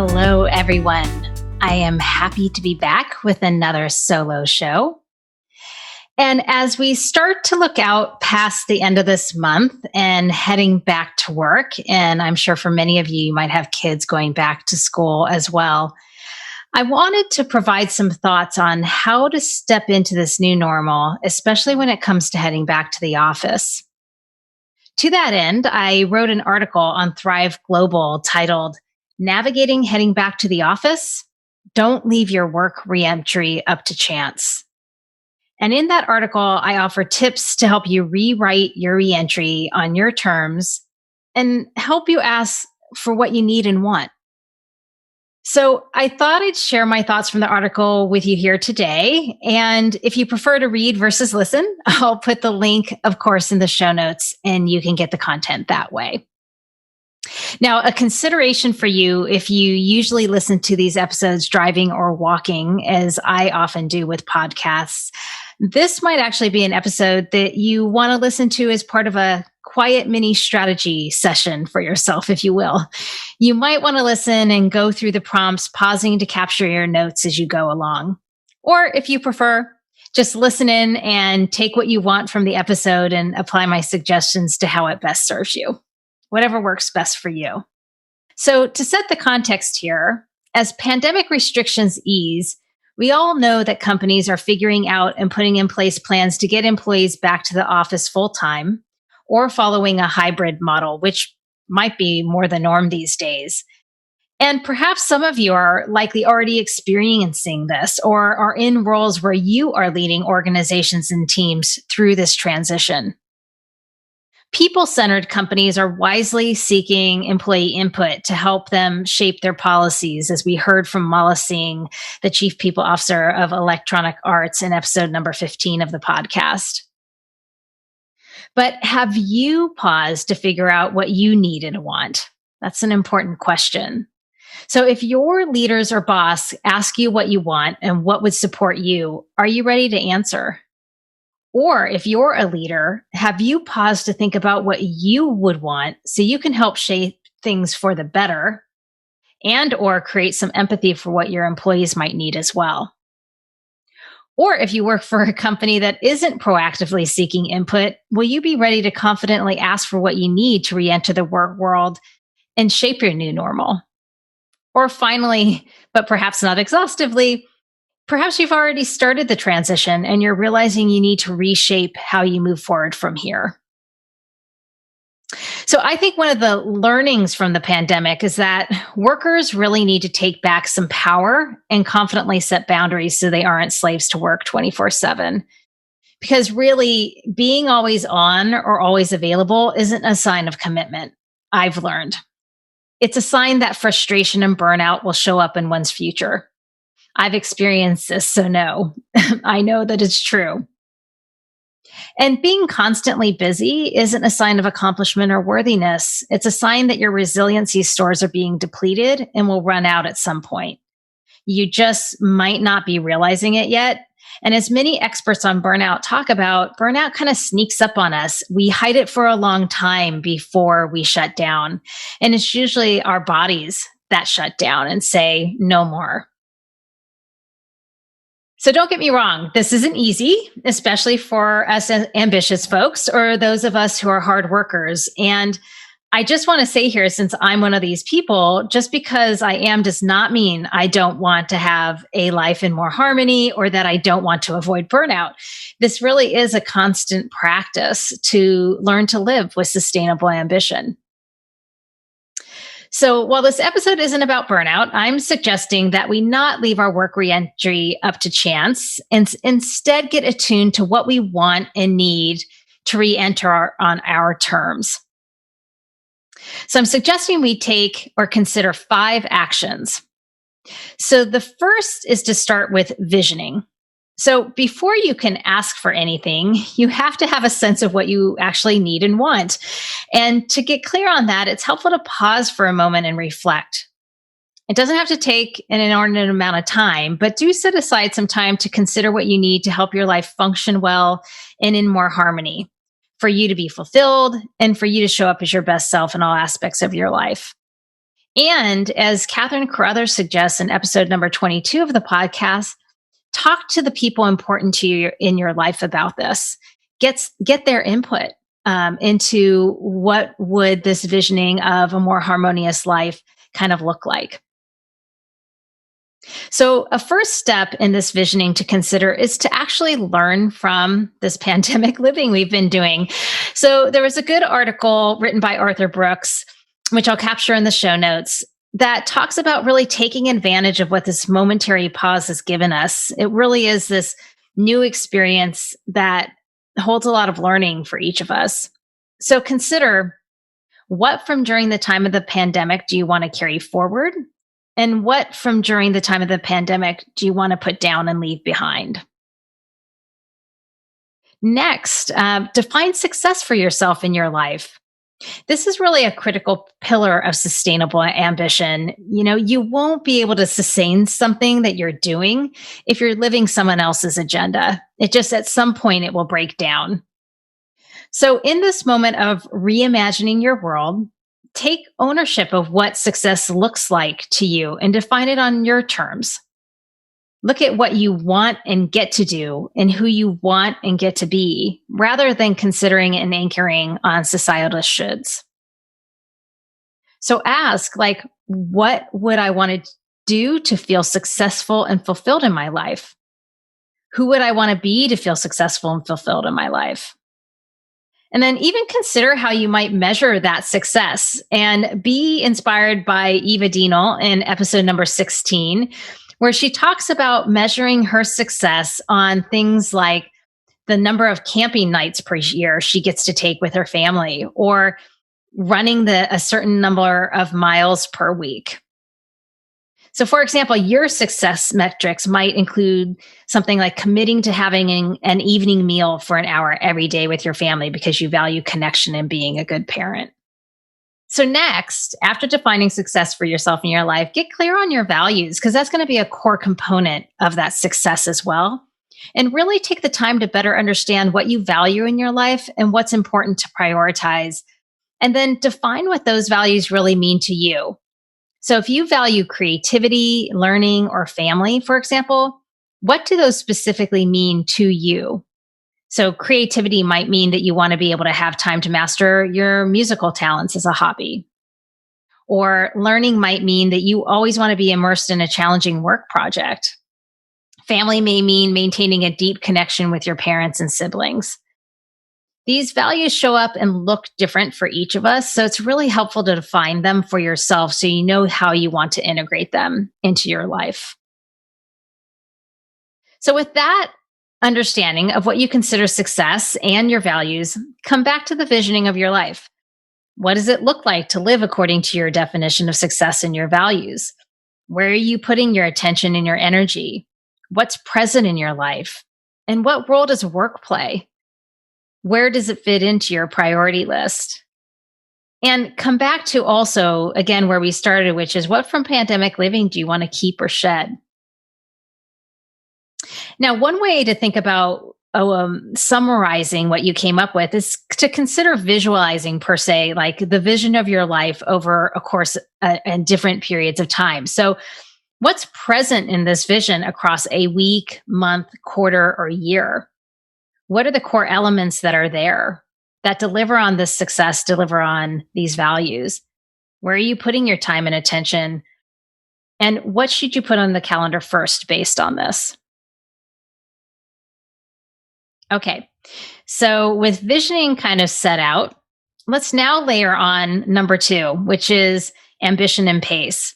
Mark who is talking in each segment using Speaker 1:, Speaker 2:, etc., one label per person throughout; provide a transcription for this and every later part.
Speaker 1: Hello, everyone. I am happy to be back with another solo show. And as we start to look out past the end of this month and heading back to work, and I'm sure for many of you, you might have kids going back to school as well, I wanted to provide some thoughts on how to step into this new normal, especially when it comes to heading back to the office. To that end, I wrote an article on Thrive Global titled, Navigating Heading Back to the Office, Don't Leave Your Work Reentry Up to Chance. And in that article, I offer tips to help you rewrite your reentry on your terms and help you ask for what you need and want. So I thought I'd share my thoughts from the article with you here today. And if you prefer to read versus listen, I'll put the link, of course, in the show notes, and you can get the content that way. Now, a consideration for you if you usually listen to these episodes driving or walking, as I often do with podcasts, this might actually be an episode that you want to listen to as part of a quiet mini strategy session for yourself, if you will. You might want to listen and go through the prompts, pausing to capture your notes as you go along. Or if you prefer, just listen in and take what you want from the episode and apply my suggestions to how it best serves you. Whatever works best for you. So to set the context here, as pandemic restrictions ease, we all know that companies are figuring out and putting in place plans to get employees back to the office full-time or following a hybrid model, which might be more the norm these days. And perhaps some of you are likely already experiencing this or are in roles where you are leading organizations and teams through this transition. People-centered companies are wisely seeking employee input to help them shape their policies, as we heard from Mala Singh, the Chief People Officer of Electronic Arts in episode number 15 of the podcast. But have you paused to figure out what you need and want? That's an important question. So if your leaders or boss ask you what you want and what would support you, are you ready to answer? Or if you're a leader, have you paused to think about what you would want so you can help shape things for the better and or create some empathy for what your employees might need as well? Or if you work for a company that isn't proactively seeking input, will you be ready to confidently ask for what you need to re-enter the work world and shape your new normal? Or finally, but perhaps not exhaustively, perhaps you've already started the transition and you're realizing you need to reshape how you move forward from here. So I think one of the learnings from the pandemic is that workers really need to take back some power and confidently set boundaries so they aren't slaves to work 24/7. Because really, being always on or always available isn't a sign of commitment, I've learned. It's a sign that frustration and burnout will show up in one's future. I've experienced this, so no, I know that it's true. And being constantly busy isn't a sign of accomplishment or worthiness. It's a sign that your resiliency stores are being depleted and will run out at some point. You just might not be realizing it yet. And as many experts on burnout talk about, burnout kind of sneaks up on us. We hide it for a long time before we shut down. And it's usually our bodies that shut down and say, no more. So don't get me wrong, this isn't easy, especially for us as ambitious folks or those of us who are hard workers. And I just want to say here, since I'm one of these people, just because I am does not mean I don't want to have a life in more harmony or that I don't want to avoid burnout. This really is a constant practice to learn to live with sustainable ambition. So while this episode isn't about burnout, I'm suggesting that we not leave our work reentry up to chance and instead get attuned to what we want and need to reenter on our terms. So I'm suggesting we take or consider 5 actions. So the first is to start with visioning. So before you can ask for anything, you have to have a sense of what you actually need and want. And to get clear on that, it's helpful to pause for a moment and reflect. It doesn't have to take an inordinate amount of time, but do set aside some time to consider what you need to help your life function well and in more harmony, for you to be fulfilled and for you to show up as your best self in all aspects of your life. And as Catherine Carruthers suggests in episode number 22 of the podcast, talk to the people important to you in your life about this. Get their input into what would this visioning of a more harmonious life kind of look like. So, a first step in this visioning to consider is to actually learn from this pandemic living we've been doing. So, there was a good article written by Arthur Brooks, which I'll capture in the show notes, that talks about really taking advantage of what this momentary pause has given us. It really is this new experience that holds a lot of learning for each of us. So, consider what from during the time of the pandemic do you want to carry forward? And what from during the time of the pandemic do you want to put down and leave behind? Next, define success for yourself in your life. This is really a critical pillar of sustainable ambition. You won't be able to sustain something that you're doing if you're living someone else's agenda. It just, at some point, it will break down. So in this moment of reimagining your world, take ownership of what success looks like to you and define it on your terms. Look at what you want and get to do and who you want and get to be, rather than considering and anchoring on societal shoulds. So ask, what would I want to do to feel successful and fulfilled in my life? Who would I want to be to feel successful and fulfilled in my life? And then even consider how you might measure that success, and be inspired by Eva Dino in episode number 16, where she talks about measuring her success on things like the number of camping nights per year she gets to take with her family, or running a certain number of miles per week. So, for example, your success metrics might include something like committing to having an evening meal for an hour every day with your family because you value connection and being a good parent. So next, after defining success for yourself in your life, get clear on your values, because that's going to be a core component of that success as well. And really take the time to better understand what you value in your life and what's important to prioritize. And then define what those values really mean to you. So if you value creativity, learning, or family, for example, what do those specifically mean to you? So creativity might mean that you want to be able to have time to master your musical talents as a hobby. Or learning might mean that you always want to be immersed in a challenging work project. Family may mean maintaining a deep connection with your parents and siblings. These values show up and look different for each of us, so it's really helpful to define them for yourself so you know how you want to integrate them into your life. So with that understanding of what you consider success and your values, come back to the visioning of your life. What does it look like to live according to your definition of success and your values? Where are you putting your attention and your energy? What's present in your life? And what role does work play? Where does it fit into your priority list? And come back to also, again, where we started, which is what from pandemic living do you want to keep or shed? Now, one way to think about summarizing what you came up with is to consider visualizing, per se, like the vision of your life over a course and different periods of time. So what's present in this vision across a week, month, quarter, or year? What are the core elements that are there that deliver on this success, deliver on these values? Where are you putting your time and attention? And what should you put on the calendar first based on this? Okay, so with visioning kind of set out, let's now layer on number 2, which is ambition and pace.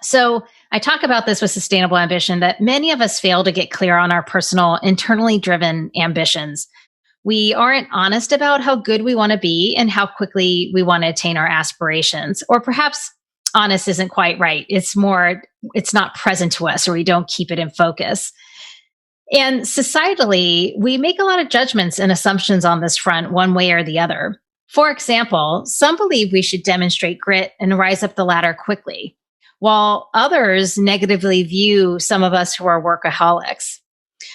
Speaker 1: So I talk about this with sustainable ambition, that many of us fail to get clear on our personal, internally driven ambitions. We aren't honest about how good we want to be and how quickly we want to attain our aspirations. Or perhaps honest isn't quite right. It's not present to us, or we don't keep it in focus. And societally, we make a lot of judgments and assumptions on this front, one way or the other. For example, some believe we should demonstrate grit and rise up the ladder quickly, while others negatively view some of us who are workaholics.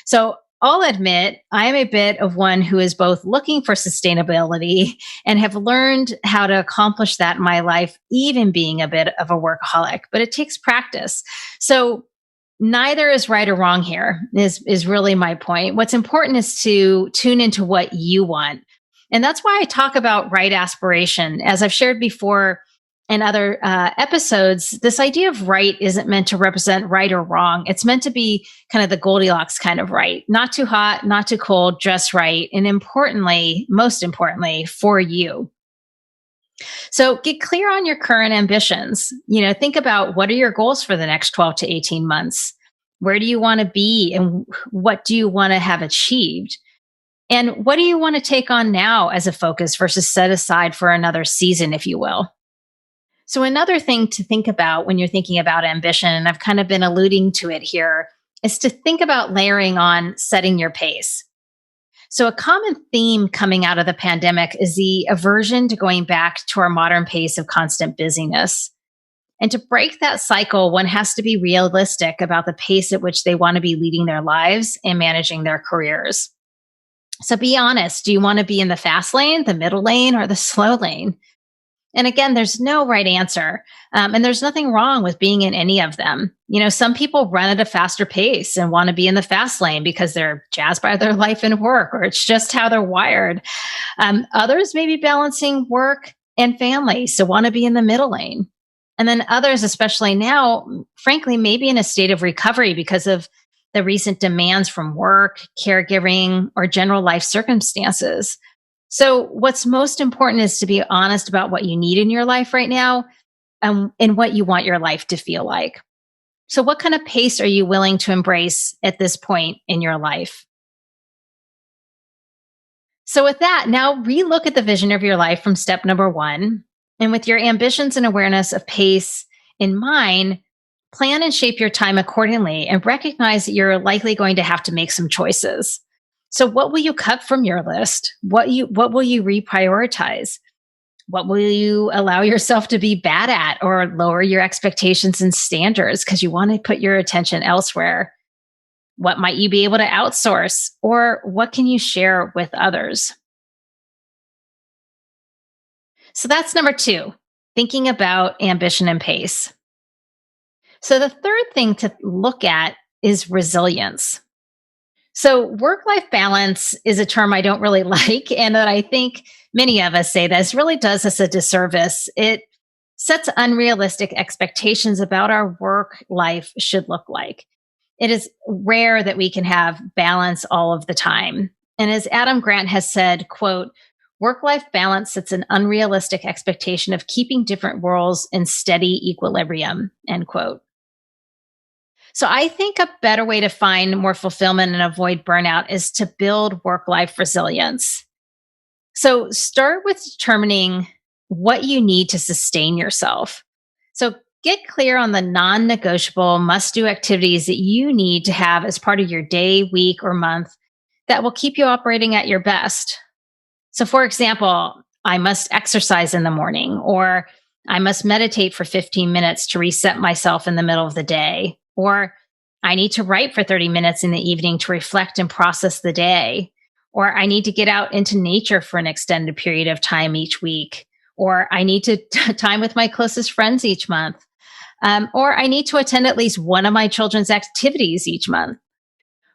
Speaker 1: So I'll admit I am a bit of one who is both looking for sustainability and have learned how to accomplish that in my life, even being a bit of a workaholic, but it takes practice. So neither is right or wrong here is really my point. What's important is to tune into what you want. And that's why I talk about right aspiration. As I've shared before in other episodes, this idea of right isn't meant to represent right or wrong. It's meant to be kind of the Goldilocks kind of right, not too hot, not too cold, just right. And importantly, most importantly, for you. So get clear on your current ambitions. Think about what are your goals for the next 12 to 18 months? Where do you want to be and what do you want to have achieved? And what do you want to take on now as a focus versus set aside for another season, if you will? So, another thing to think about when you're thinking about ambition, and I've kind of been alluding to it here, is to think about layering on setting your pace. So, a common theme coming out of the pandemic is the aversion to going back to our modern pace of constant busyness. And to break that cycle, one has to be realistic about the pace at which they want to be leading their lives and managing their careers. So, be honest. Do you want to be in the fast lane, the middle lane, or the slow lane? And again, there's no right answer. And there's nothing wrong with being in any of them. Some people run at a faster pace and want to be in the fast lane because they're jazzed by their life and work, or it's just how they're wired. Others may be balancing work and family, so want to be in the middle lane. And then others, especially now, frankly, maybe in a state of recovery because of the recent demands from work, caregiving, or general life circumstances. So what's most important is to be honest about what you need in your life right now, and what you want your life to feel like. So what kind of pace are you willing to embrace at this point in your life? So with that, now relook at the vision of your life from step number 1. And with your ambitions and awareness of pace in mind, plan and shape your time accordingly and recognize that you're likely going to have to make some choices. So what will you cut from your list? What will you reprioritize? What will you allow yourself to be bad at or lower your expectations and standards because you want to put your attention elsewhere? What might you be able to outsource, or what can you share with others? So that's number 2, thinking about ambition and pace. So the third thing to look at is resilience. So work-life balance is a term I don't really like, and that I think many of us say this really does us a disservice. It sets unrealistic expectations about our work life should look like. It is rare that we can have balance all of the time. And as Adam Grant has said, quote, work-life balance sets an unrealistic expectation of keeping different roles in steady equilibrium, end quote. So I think a better way to find more fulfillment and avoid burnout is to build work-life resilience. So start with determining what you need to sustain yourself. So get clear on the non-negotiable must-do activities that you need to have as part of your day, week, or month that will keep you operating at your best. So for example, I must exercise in the morning, or I must meditate for 15 minutes to reset myself in the middle of the day. Or I need to write for 30 minutes in the evening to reflect and process the day. Or I need to get out into nature for an extended period of time each week. Or I need to time with my closest friends each month. Or I need to attend at least one of my children's activities each month.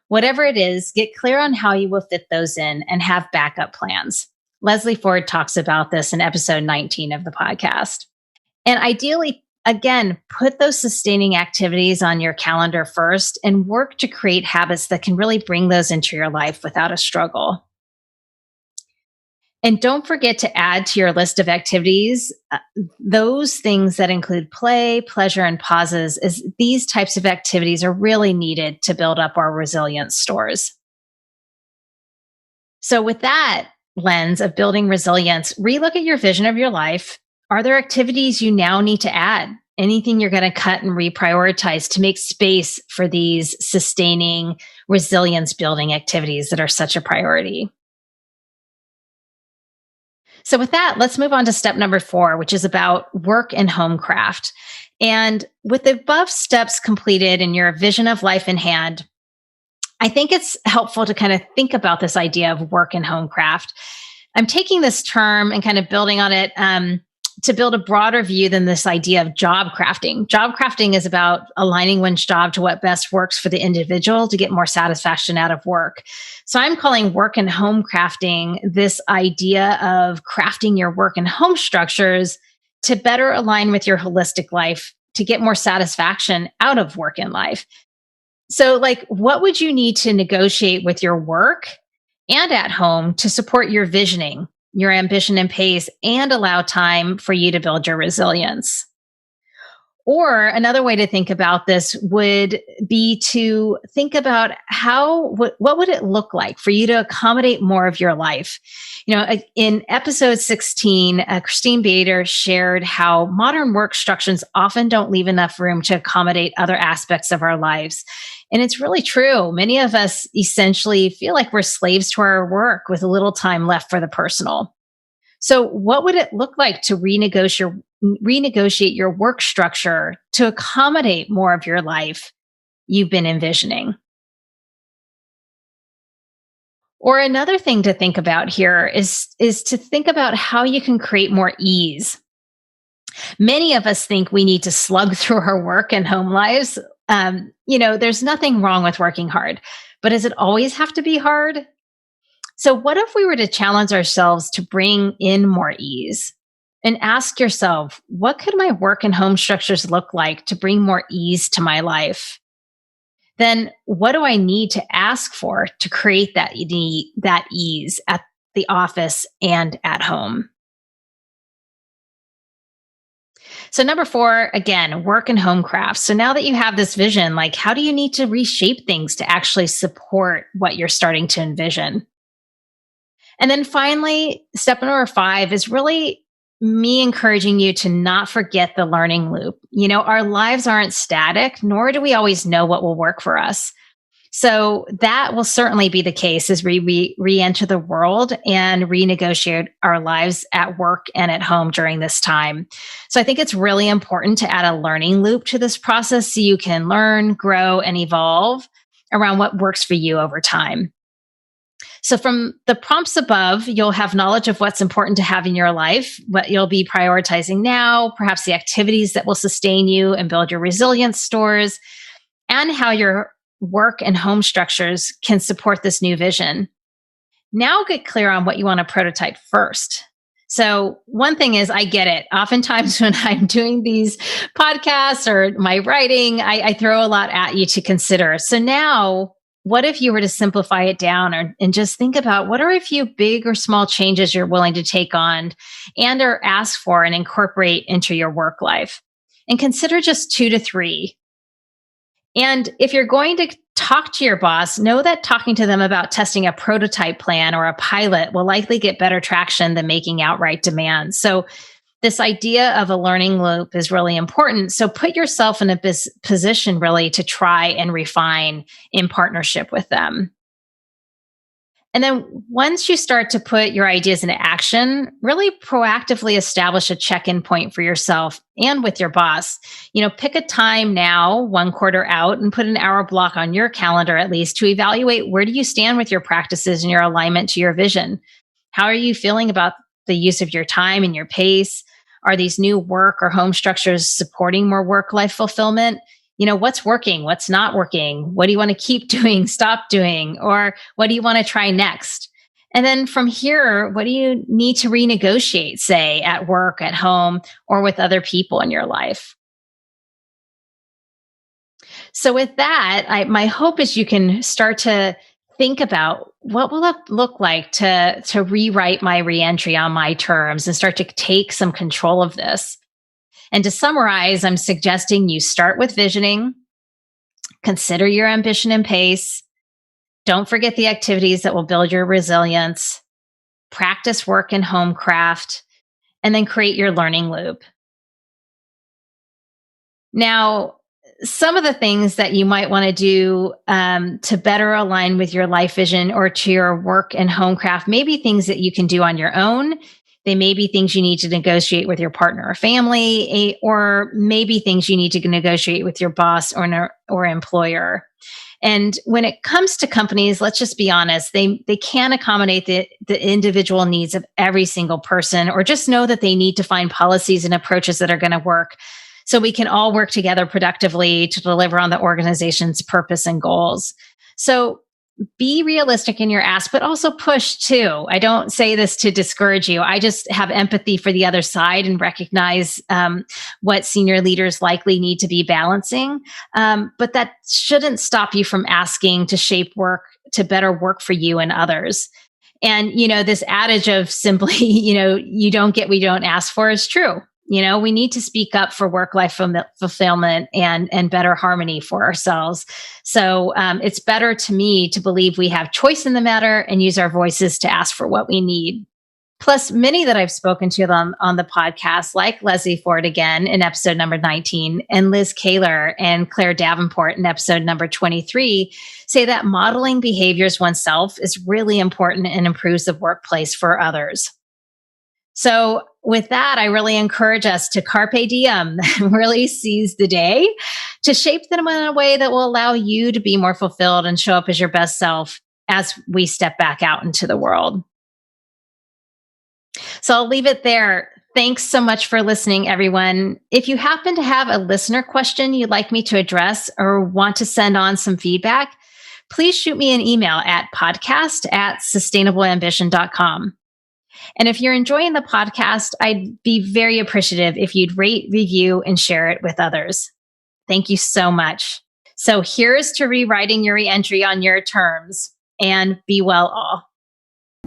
Speaker 1: Whatever it is, get clear on how you will fit those in and have backup plans. Leslie Ford talks about this in episode 19 of the podcast. And ideally, again, put those sustaining activities on your calendar first and work to create habits that can really bring those into your life without a struggle. And don't forget to add to your list of activities those things that include play, pleasure, and pauses, as these types of activities are really needed to build up our resilience stores. So with that lens of building resilience, relook at your vision of your life. Are there activities you now need to add? Anything you're going to cut and reprioritize to make space for these sustaining resilience building activities that are such a priority? So with that, let's move on to step number 4, which is about work and home craft. And with the above steps completed and your vision of life in hand, I think it's helpful to kind of think about this idea of work and home craft. I'm taking this term and kind of building on it to build a broader view than this idea of job crafting. Job crafting is about aligning one's job to what best works for the individual to get more satisfaction out of work. So I'm calling work and home crafting this idea of crafting your work and home structures to better align with your holistic life to get more satisfaction out of work and life. So, like, what would you need to negotiate with your work and at home to support your visioning, your ambition and pace, and allow time for you to build your resilience? Or another way to think about this would be to think about what would it look like for you to accommodate more of your life? In episode 16, Christine Bader shared how modern work structures often don't leave enough room to accommodate other aspects of our lives. And it's really true. Many of us essentially feel like we're slaves to our work with little time left for the personal. So what would it look like to renegotiate your work structure to accommodate more of your life you've been envisioning? Or another thing to think about here is to think about how you can create more ease. Many of us think we need to slug through our work and home lives. There's nothing wrong with working hard, but does it always have to be hard? So what if we were to challenge ourselves to bring in more ease and ask yourself, what could my work and home structures look like to bring more ease to my life? Then what do I need to ask for to create that ease at the office and at home? So number 4, again, work and home crafts. So now that you have this vision, like, how do you need to reshape things to actually support what you're starting to envision? And then finally, step number 5 is really me encouraging you to not forget the learning loop. Our lives aren't static, nor do we always know what will work for us. So that will certainly be the case as we re-enter the world and renegotiate our lives at work and at home during this time. So I think it's really important to add a learning loop to this process so you can learn, grow, and evolve around what works for you over time. So from the prompts above, you'll have knowledge of what's important to have in your life, what you'll be prioritizing now, perhaps the activities that will sustain you and build your resilience stores, and how your work and home structures can support this new vision. Now get clear on what you want to prototype first. So one thing is, I get it. Oftentimes when I'm doing these podcasts or my writing, I throw a lot at you to consider. So now, what if you were to simplify it down and just think about what are a few big or small changes you're willing to take on and or ask for and incorporate into your work life? And consider just 2 to 3. And if you're going to talk to your boss, know that talking to them about testing a prototype plan or a pilot will likely get better traction than making outright demands. So this idea of a learning loop is really important. So put yourself in a position really to try and refine in partnership with them. And then once you start to put your ideas into action, really proactively establish a check-in point for yourself and with your boss. Pick a time now, 1 quarter out, and put an hour block on your calendar at least to evaluate where do you stand with your practices and your alignment to your vision. How are you feeling about the use of your time and your pace? Are these new work or home structures supporting more work-life fulfillment? What's working? What's not working? What do you want to keep doing, stop doing? Or what do you want to try next? And then from here, what do you need to renegotiate, say, at work, at home, or with other people in your life? So with that, my hope is you can start to think about what will it look like to rewrite my reentry on my terms and start to take some control of this. And to summarize, I'm suggesting you start with visioning, consider your ambition and pace, don't forget the activities that will build your resilience, practice work and home craft, and then create your learning loop. Now, some of the things that you might want to do to better align with your life vision or to your work and home craft may be things that you can do on your own. They may be things you need to negotiate with your partner or family, or maybe things you need to negotiate with your boss or employer. And when it comes to companies, let's just be honest, they can't accommodate the individual needs of every single person, or just know that they need to find policies and approaches that are going to work so we can all work together productively to deliver on the organization's purpose and goals. So be realistic in your ask, but also push too. I don't say this to discourage you. I just have empathy for the other side and recognize what senior leaders likely need to be balancing. But that shouldn't stop you from asking to shape work to better work for you and others. And, this adage of simply, you don't get what you don't ask for is true. We need to speak up for work-life fulfillment and better harmony for ourselves. So it's better to me to believe we have choice in the matter and use our voices to ask for what we need. Plus, many that I've spoken to on the podcast, like Leslie Ford again in episode number 19, and Liz Kaler and Claire Davenport in episode number 23, say that modeling behaviors oneself is really important and improves the workplace for others. So with that, I really encourage us to carpe diem, really seize the day, to shape them in a way that will allow you to be more fulfilled and show up as your best self as we step back out into the world. So I'll leave it there. Thanks so much for listening, everyone. If you happen to have a listener question you'd like me to address or want to send on some feedback, please shoot me an email at podcast@sustainableambition.com. And if you're enjoying the podcast, I'd be very appreciative if you'd rate, review, and share it with others. Thank you so much. So here's to rewriting your reentry on your terms, and be well all.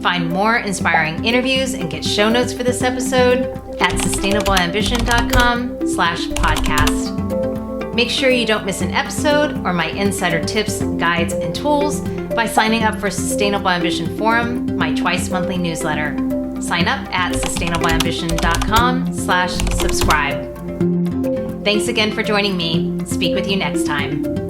Speaker 1: Find more inspiring interviews and get show notes for this episode at sustainableambition.com/podcast. Make sure you don't miss an episode or my insider tips, guides, and tools by signing up for Sustainable Ambition Forum, my twice-monthly newsletter. Sign up at sustainableambition.com/subscribe. Thanks again for joining me. Speak with you next time.